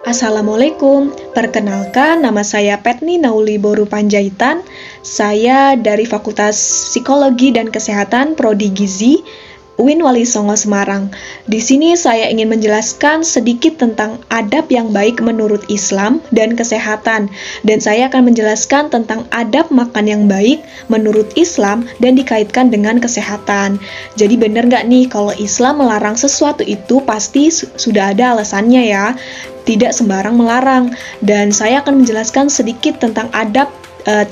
Assalamualaikum, perkenalkan nama saya Petni Nauli Boru Panjaitan. Saya dari Fakultas Psikologi dan Kesehatan Prodi Gizi, UIN Wali Songo Semarang. Di sini saya ingin menjelaskan sedikit tentang adab yang baik menurut Islam dan kesehatan. Dan saya akan menjelaskan tentang adab makan yang baik menurut Islam dan dikaitkan dengan kesehatan. Jadi benar nggak nih kalau Islam melarang sesuatu itu pasti sudah ada alasannya ya. Tidak sembarang melarang. Dan saya akan menjelaskan sedikit tentang adab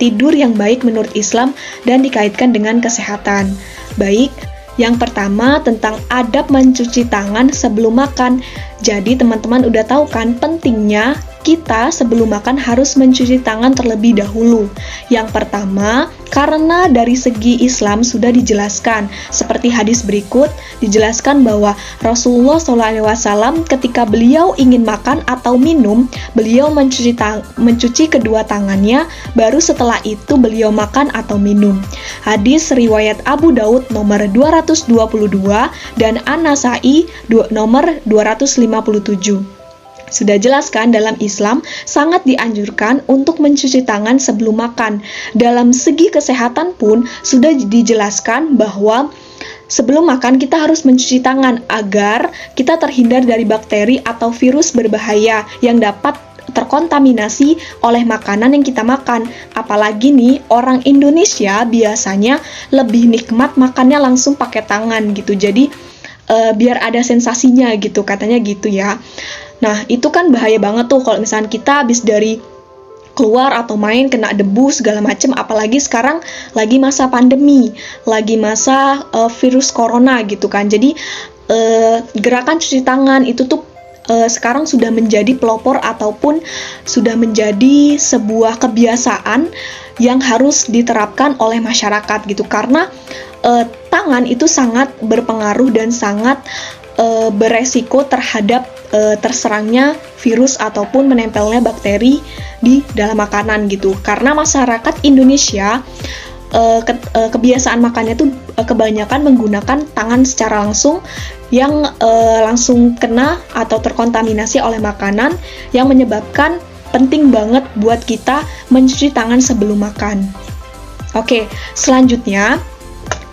tidur yang baik menurut Islam dan dikaitkan dengan kesehatan. Baik. Yang pertama tentang adab mencuci tangan sebelum makan. Jadi teman-teman udah tahu kan pentingnya kita sebelum makan harus mencuci tangan terlebih dahulu. Yang pertama, karena dari segi Islam sudah dijelaskan. Seperti hadis berikut, dijelaskan bahwa Rasulullah SAW ketika beliau ingin makan atau minum, beliau mencuci kedua tangannya, baru setelah itu beliau makan atau minum. Hadis riwayat Abu Daud nomor 222 dan An-Nasai nomor 257. Sudah jelaskan dalam Islam sangat dianjurkan untuk mencuci tangan sebelum makan. Dalam segi kesehatan pun sudah dijelaskan bahwa sebelum makan kita harus mencuci tangan agar kita terhindar dari bakteri atau virus berbahaya yang dapat terkontaminasi oleh makanan yang kita makan. Apalagi nih orang Indonesia biasanya lebih nikmat makannya langsung pakai tangan gitu. Jadi biar ada sensasinya gitu, katanya gitu ya. Nah, itu kan bahaya banget tuh kalau misalnya kita habis dari keluar atau main kena debu segala macem, apalagi sekarang lagi masa pandemi, lagi masa virus corona gitu kan. Jadi gerakan cuci tangan itu tuh sekarang sudah menjadi pelopor ataupun sudah menjadi sebuah kebiasaan yang harus diterapkan oleh masyarakat gitu, karena tangan itu sangat berpengaruh dan sangat beresiko terhadap terserangnya virus ataupun menempelnya bakteri di dalam makanan gitu. Karena masyarakat Indonesia kebiasaan makannya tuh kebanyakan menggunakan tangan secara langsung yang langsung kena atau terkontaminasi oleh makanan, yang menyebabkan penting banget buat kita mencuci tangan sebelum makan. Oke, selanjutnya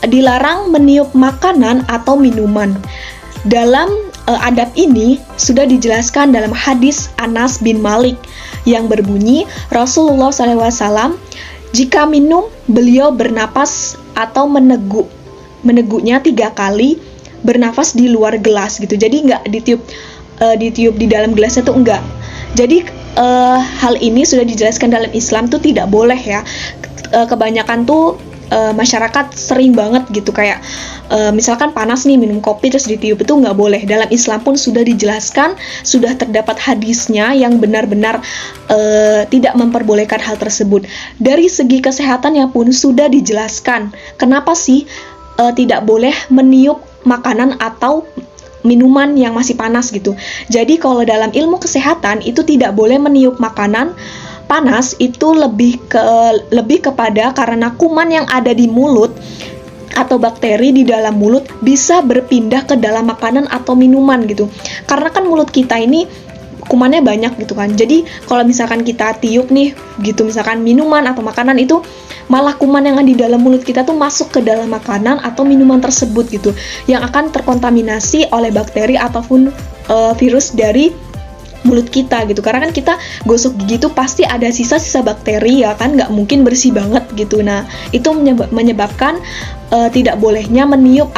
dilarang meniup makanan atau minuman. Dalam adab ini sudah dijelaskan dalam hadis Anas bin Malik yang berbunyi, Rasulullah SAW jika minum beliau bernapas atau meneguknya 3 kali, bernafas di luar gelas gitu. Jadi nggak ditiup di dalam gelasnya tuh enggak. Jadi hal ini sudah dijelaskan dalam Islam tuh tidak boleh ya. Kebanyakan tuh masyarakat sering banget gitu, kayak misalkan panas nih minum kopi terus ditiup, itu nggak boleh. Dalam Islam pun sudah dijelaskan, sudah terdapat hadisnya yang benar-benar tidak memperbolehkan hal tersebut. Dari segi kesehatannya pun sudah dijelaskan kenapa sih tidak boleh meniup makanan atau minuman yang masih panas gitu. Jadi kalau dalam ilmu kesehatan itu tidak boleh meniup makanan panas, itu lebih kepada karena kuman yang ada di mulut atau bakteri di dalam mulut bisa berpindah ke dalam makanan atau minuman gitu. Karena kan mulut kita ini kumannya banyak gitu kan. Jadi kalau misalkan kita tiup nih gitu, misalkan minuman atau makanan, itu malah kuman yang ada di dalam mulut kita tuh masuk ke dalam makanan atau minuman tersebut gitu, yang akan terkontaminasi oleh bakteri ataupun virus dari mulut kita gitu. Karena kan kita gosok gigi tuh pasti ada sisa-sisa bakteri ya kan, nggak mungkin bersih banget gitu. Nah, itu menyebabkan tidak bolehnya meniup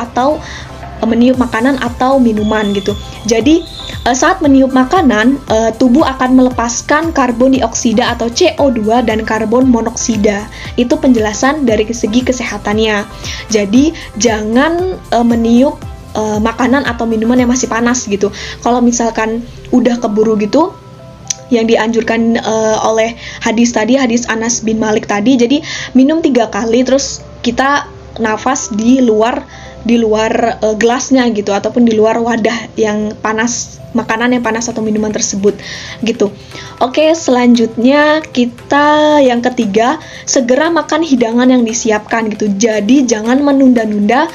makanan atau minuman gitu. Jadi saat meniup makanan, tubuh akan melepaskan karbon dioksida atau CO2 dan karbon monoksida. Itu penjelasan dari segi kesehatannya. Jadi jangan meniup makanan atau minuman yang masih panas gitu. Kalau misalkan udah keburu gitu, yang dianjurkan oleh hadis Anas bin Malik tadi, jadi minum 3 kali terus kita nafas di luar gelasnya gitu, ataupun di luar wadah yang panas, makanan yang panas atau minuman tersebut gitu. Oke, selanjutnya kita yang ketiga, segera makan hidangan yang disiapkan gitu. Jadi jangan menunda-nunda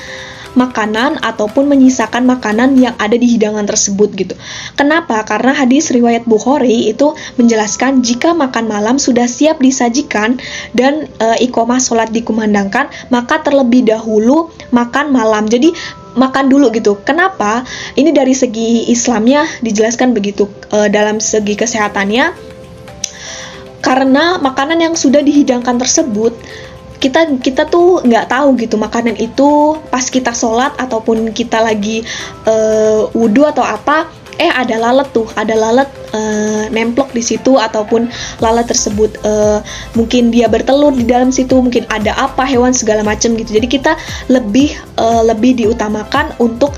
makanan ataupun menyisakan makanan yang ada di hidangan tersebut gitu. Kenapa? Karena hadis riwayat Bukhari itu menjelaskan jika makan malam sudah siap disajikan dan iqomah sholat dikumandangkan, maka terlebih dahulu makan malam. Jadi makan dulu gitu. Kenapa? Ini dari segi Islamnya dijelaskan begitu. Dalam segi kesehatannya, karena makanan yang sudah dihidangkan tersebut kita tuh nggak tahu gitu makanan itu pas kita sholat ataupun kita lagi wudhu atau apa, ada lalat nemplok di situ, ataupun lalat tersebut mungkin dia bertelur di dalam situ, mungkin ada apa hewan segala macam gitu. Jadi kita lebih diutamakan untuk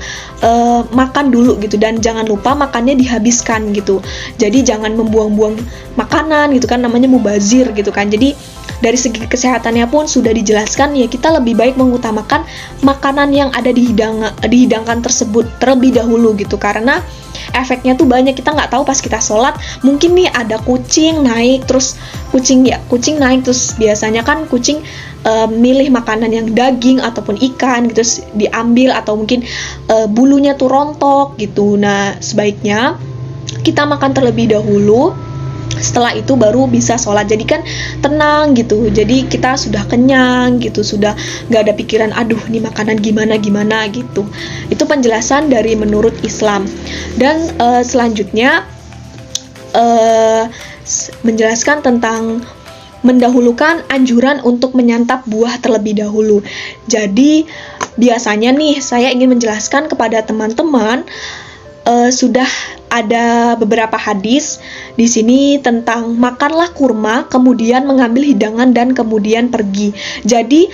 makan dulu gitu, dan jangan lupa makannya dihabiskan gitu. Jadi jangan membuang-buang makanan gitu kan, namanya mubazir gitu kan. Jadi dari segi kesehatannya pun sudah dijelaskan ya, kita lebih baik mengutamakan makanan yang ada dihidangkan tersebut terlebih dahulu gitu, karena efeknya tuh banyak. Kita nggak tahu pas kita sholat mungkin nih ada kucing naik, terus kucing naik, terus biasanya kan kucing milih makanan yang daging ataupun ikan gitu, terus diambil, atau mungkin bulunya tuh rontok gitu. Nah sebaiknya kita makan terlebih dahulu, setelah itu baru bisa sholat. Jadi kan tenang gitu, jadi kita sudah kenyang gitu, sudah gak ada pikiran aduh nih makanan gimana gitu. Itu penjelasan dari menurut Islam. Dan selanjutnya menjelaskan tentang mendahulukan anjuran untuk menyantap buah terlebih dahulu. Jadi biasanya nih saya ingin menjelaskan kepada teman-teman, sudah ada beberapa hadis di sini tentang makanlah kurma, kemudian mengambil hidangan dan kemudian pergi. Jadi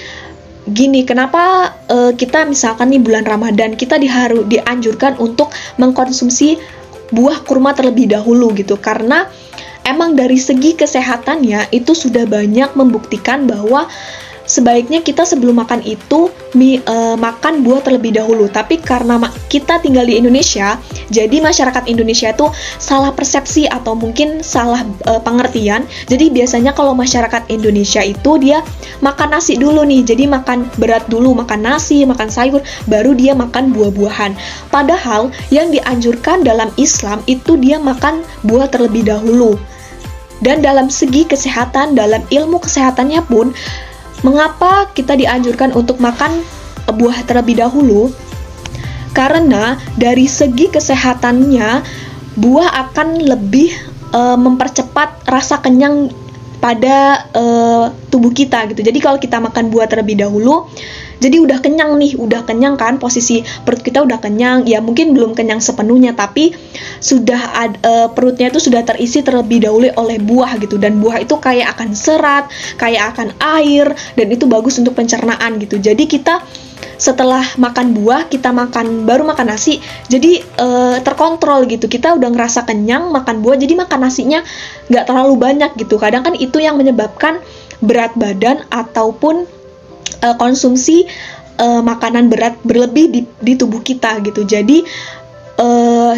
gini, kenapa kita misalkan nih bulan Ramadan kita dianjurkan untuk mengkonsumsi buah kurma terlebih dahulu gitu, karena emang dari segi kesehatannya itu sudah banyak membuktikan bahwa sebaiknya kita sebelum makan itu makan buah terlebih dahulu. Tapi karena kita tinggal di Indonesia, jadi masyarakat Indonesia itu salah persepsi atau mungkin salah pengertian. Jadi biasanya kalau masyarakat Indonesia itu dia makan nasi dulu nih, jadi makan berat dulu, makan nasi, makan sayur, baru dia makan buah-buahan. Padahal yang dianjurkan dalam Islam itu dia makan buah terlebih dahulu. Dan dalam segi kesehatan, dalam ilmu kesehatannya pun, mengapa kita dianjurkan untuk makan buah terlebih dahulu? Karena dari segi kesehatannya, buah akan lebih mempercepat rasa kenyang pada tubuh kita gitu. Jadi kalau kita makan buah terlebih dahulu, jadi udah kenyang kan, posisi perut kita udah kenyang, ya mungkin belum kenyang sepenuhnya, tapi sudah perutnya itu sudah terisi terlebih dahulu oleh buah gitu. Dan buah itu kaya akan serat, kaya akan air, dan itu bagus untuk pencernaan gitu. Jadi kita setelah makan buah, kita baru makan nasi, jadi terkontrol gitu. Kita udah ngerasa kenyang, makan buah, jadi makan nasinya nggak terlalu banyak gitu. Kadang kan itu yang menyebabkan berat badan ataupun konsumsi makanan berat berlebih di tubuh kita gitu. Jadi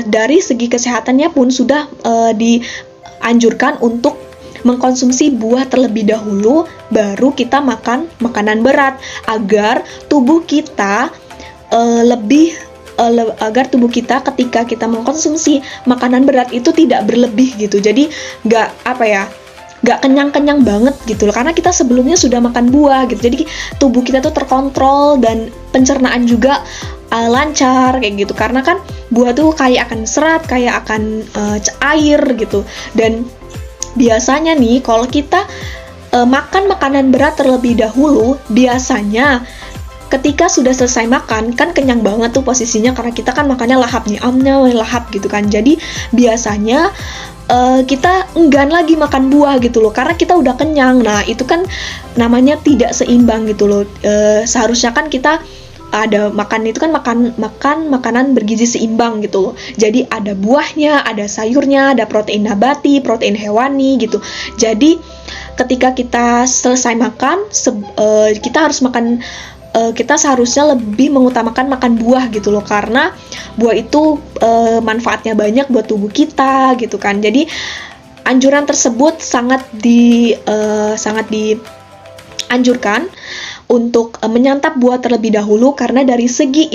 dari segi kesehatannya pun sudah dianjurkan untuk mengkonsumsi buah terlebih dahulu, baru kita makan makanan berat, agar tubuh kita agar tubuh kita ketika kita mengkonsumsi makanan berat itu tidak berlebih gitu. Jadi nggak kenyang-kenyang banget gitu loh, karena kita sebelumnya sudah makan buah gitu. Jadi tubuh kita tuh terkontrol dan pencernaan juga lancar kayak gitu, karena kan buah tuh kaya akan serat, kaya akan air gitu. Dan biasanya nih kalau kita makan makanan berat terlebih dahulu, biasanya ketika sudah selesai makan kan kenyang banget tuh posisinya, karena kita kan makannya lahap nih, lahap gitu kan. Jadi biasanya kita enggan lagi makan buah gitu loh, karena kita udah kenyang. Nah itu kan namanya tidak seimbang gitu loh. Seharusnya kan kita ada makan itu kan makan makanan bergizi seimbang gitu loh. Jadi ada buahnya, ada sayurnya, ada protein nabati, protein hewani gitu. Jadi ketika kita selesai makan, kita harus makan, kita seharusnya lebih mengutamakan makan buah gitu loh, karena buah itu manfaatnya banyak buat tubuh kita gitu kan. Jadi anjuran tersebut sangat dianjurkan untuk menyantap buah terlebih dahulu, karena dari segi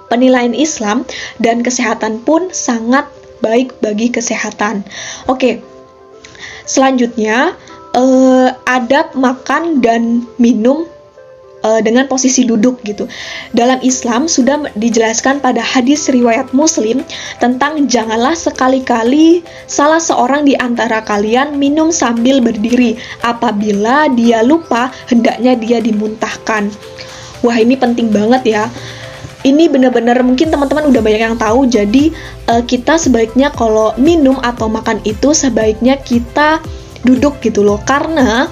penilaian Islam dan kesehatan pun sangat baik bagi kesehatan. Oke, selanjutnya adab makan dan minum dengan posisi duduk gitu. Dalam Islam sudah dijelaskan pada hadis riwayat Muslim tentang janganlah sekali-kali salah seorang di antara kalian minum sambil berdiri. Apabila dia lupa, hendaknya dia dimuntahkan. Wah, ini penting banget ya. Ini benar-benar mungkin teman-teman udah banyak yang tahu. Jadi kita sebaiknya kalau minum atau makan itu sebaiknya kita duduk gitu loh, karena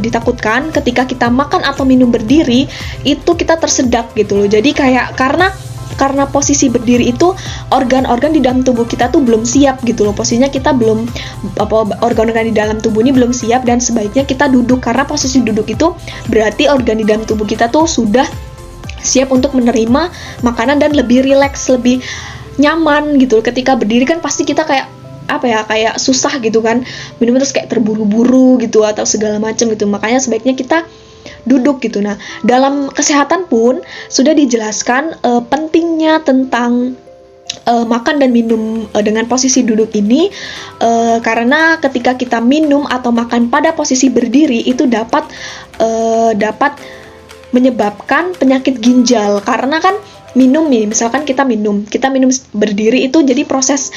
ditakutkan ketika kita makan atau minum berdiri itu kita tersedak gitu loh. Jadi kayak karena posisi berdiri itu organ-organ di dalam tubuh kita tuh belum siap gitu loh. Posisinya kita belum organ-organ di dalam tubuh ini belum siap, dan sebaiknya kita duduk, karena posisi duduk itu berarti organ di dalam tubuh kita tuh sudah siap untuk menerima makanan dan lebih rileks, lebih nyaman gitu loh. Ketika berdiri kan pasti kita kayak susah gitu kan, minum terus kayak terburu-buru gitu atau segala macam gitu. Makanya sebaiknya kita duduk gitu. Nah, dalam kesehatan pun sudah dijelaskan pentingnya tentang makan dan minum dengan posisi duduk ini, karena ketika kita minum atau makan pada posisi berdiri itu dapat menyebabkan penyakit ginjal. Karena kan misalkan kita minum berdiri itu, jadi proses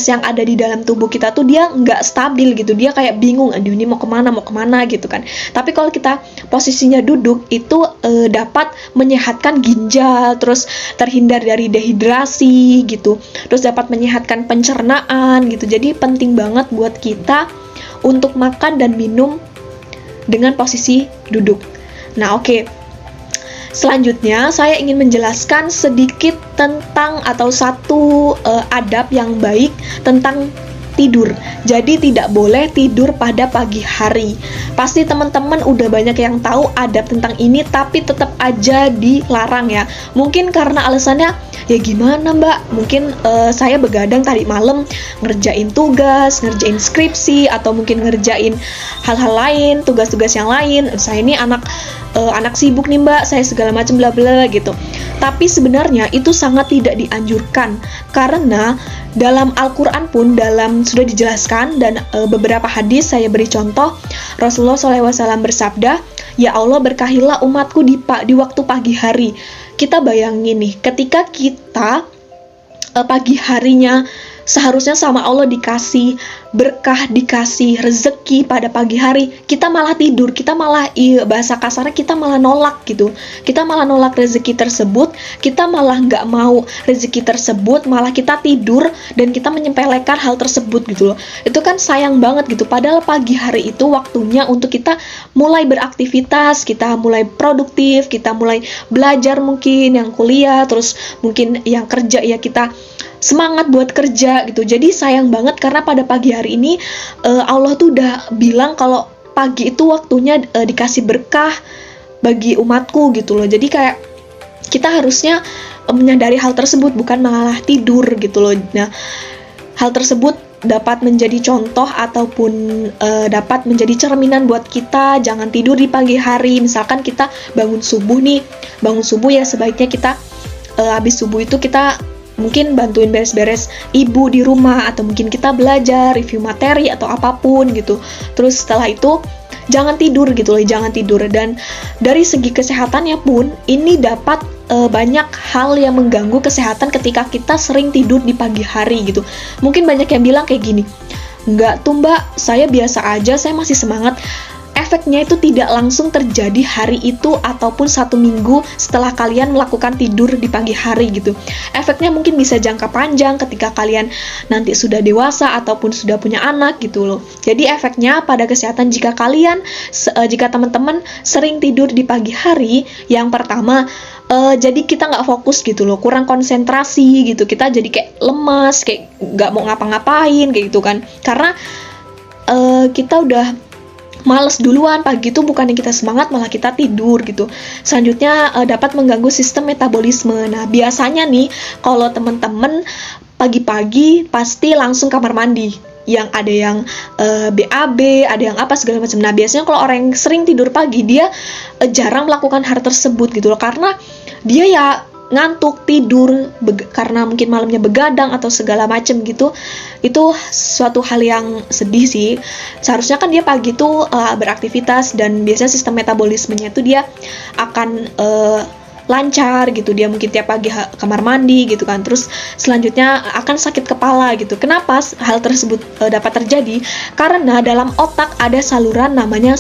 yang ada di dalam tubuh kita tuh dia nggak stabil gitu, dia kayak bingung, aduh ini mau kemana gitu kan. Tapi kalau kita posisinya duduk itu dapat menyehatkan ginjal, terus terhindar dari dehidrasi gitu, terus dapat menyehatkan pencernaan gitu. Jadi penting banget buat kita untuk makan dan minum dengan posisi duduk. Nah, oke. Selanjutnya, saya ingin menjelaskan sedikit tentang atau satu adab yang baik tentang tidur. Jadi tidak boleh tidur pada pagi hari. Pasti teman-teman udah banyak yang tahu adab tentang ini, tapi tetap aja dilarang ya. Mungkin karena alasannya, ya gimana mbak, mungkin saya begadang tadi malam ngerjain tugas, ngerjain skripsi, atau mungkin ngerjain hal-hal lain, tugas-tugas yang lain. Saya ini anak sibuk nih mbak, saya segala macam bla bla gitu. Tapi sebenarnya itu sangat tidak dianjurkan, karena dalam Al-Quran pun sudah dijelaskan, dan beberapa hadis saya beri contoh. Rasulullah SAW bersabda, ya Allah berkahilah umatku di waktu pagi hari. Kita bayangin nih, ketika kita pagi harinya seharusnya sama Allah dikasih berkah, dikasih rezeki pada pagi hari, kita malah tidur, kita malah bahasa kasarnya kita malah nolak gitu, kita malah nolak rezeki tersebut, kita malah nggak mau rezeki tersebut, malah kita tidur dan kita menyepelekan hal tersebut gitu loh. Itu kan sayang banget gitu, padahal pagi hari itu waktunya untuk kita mulai beraktivitas, kita mulai produktif, kita mulai belajar, mungkin yang kuliah, terus mungkin yang kerja ya kita semangat buat kerja gitu. Jadi sayang banget karena pada pagi hari ini Allah tuh udah bilang kalau pagi itu waktunya dikasih berkah bagi umatku gitu loh. Jadi kayak kita harusnya menyadari hal tersebut, bukan malah tidur gitu loh. Nah, hal tersebut dapat menjadi contoh ataupun dapat menjadi cerminan buat kita. Jangan tidur di pagi hari. Misalkan kita bangun subuh ya sebaiknya kita habis subuh itu kita mungkin bantuin beres-beres ibu di rumah, atau mungkin kita belajar, review materi atau apapun gitu. Terus setelah itu jangan tidur gitu loh, jangan tidur. Dan dari segi kesehatannya pun ini dapat banyak hal yang mengganggu kesehatan ketika kita sering tidur di pagi hari gitu. Mungkin banyak yang bilang kayak gini, enggak tuh mbak, saya biasa aja, saya masih semangat. Efeknya itu tidak langsung terjadi hari itu ataupun 1 minggu setelah kalian melakukan tidur di pagi hari gitu. Efeknya mungkin bisa jangka panjang ketika kalian nanti sudah dewasa ataupun sudah punya anak gitu loh. Jadi efeknya pada kesehatan jika teman-teman sering tidur di pagi hari, yang pertama jadi kita nggak fokus gitu loh, kurang konsentrasi gitu, kita jadi kayak lemas, kayak nggak mau ngapa-ngapain kayak gitu kan, karena kita udah males duluan. Pagi itu bukannya kita semangat, malah kita tidur gitu. Selanjutnya dapat mengganggu sistem metabolisme. Nah, biasanya nih kalau teman-teman pagi-pagi pasti langsung kamar mandi. yang ada yang BAB, ada yang apa segala macam. Nah, biasanya kalau orang yang sering tidur pagi dia jarang melakukan hal tersebut gitu loh, karena dia ya ngantuk tidur karena mungkin malamnya begadang atau segala macam gitu. Itu suatu hal yang sedih sih. Seharusnya kan dia pagi tuh beraktivitas, dan biasanya sistem metabolismenya itu dia akan lancar gitu. Dia mungkin tiap pagi kamar mandi gitu kan, terus selanjutnya akan sakit kepala gitu. Kenapa hal tersebut dapat terjadi? Karena dalam otak ada saluran namanya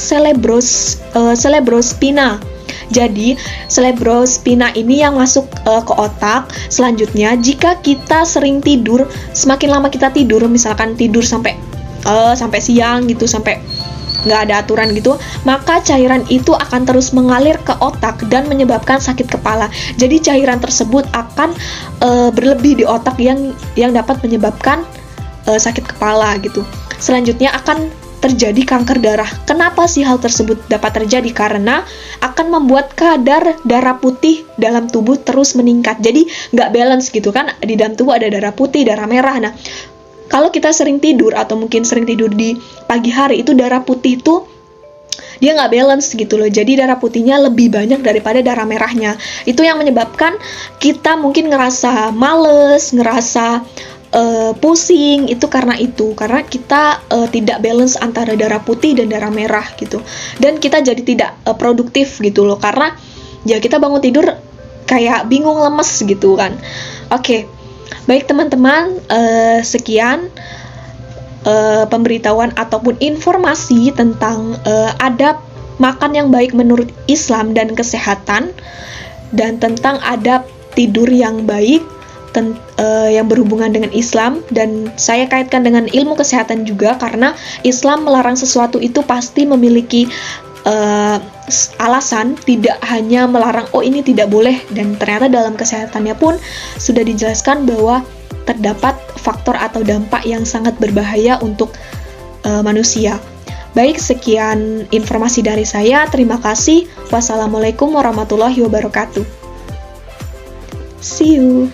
cerebrospina. Jadi cerebrospina ini yang masuk ke otak. Selanjutnya jika kita sering tidur, semakin lama kita tidur, misalkan tidur sampai siang gitu, sampai nggak ada aturan gitu, maka cairan itu akan terus mengalir ke otak dan menyebabkan sakit kepala. Jadi cairan tersebut akan berlebih di otak yang dapat menyebabkan sakit kepala gitu. Selanjutnya akan terjadi kanker darah. Kenapa sih hal tersebut dapat terjadi? Karena akan membuat kadar darah putih dalam tubuh terus meningkat. Jadi nggak balance gitu kan, di dalam tubuh ada darah putih, darah merah. Nah, kalau kita sering tidur atau mungkin sering tidur di pagi hari, itu darah putih itu dia nggak balance gitu loh. Jadi darah putihnya lebih banyak daripada darah merahnya. Itu yang menyebabkan kita mungkin ngerasa males, ngerasa pusing. Itu karena kita tidak balance antara darah putih dan darah merah gitu. Dan kita jadi tidak produktif gitu loh, karena ya kita bangun tidur kayak bingung, lemes gitu kan. Oke. Baik teman-teman, sekian pemberitahuan ataupun informasi tentang adab makan yang baik menurut Islam dan kesehatan, dan tentang adab tidur yang baik yang berhubungan dengan Islam. Dan saya kaitkan dengan ilmu kesehatan juga, karena Islam melarang sesuatu itu pasti memiliki alasan, tidak hanya melarang oh ini tidak boleh, dan ternyata dalam kesehatannya pun sudah dijelaskan bahwa terdapat faktor atau dampak yang sangat berbahaya untuk manusia. Baik, sekian informasi dari saya. Terima kasih. Wassalamualaikum warahmatullahi wabarakatuh. See you.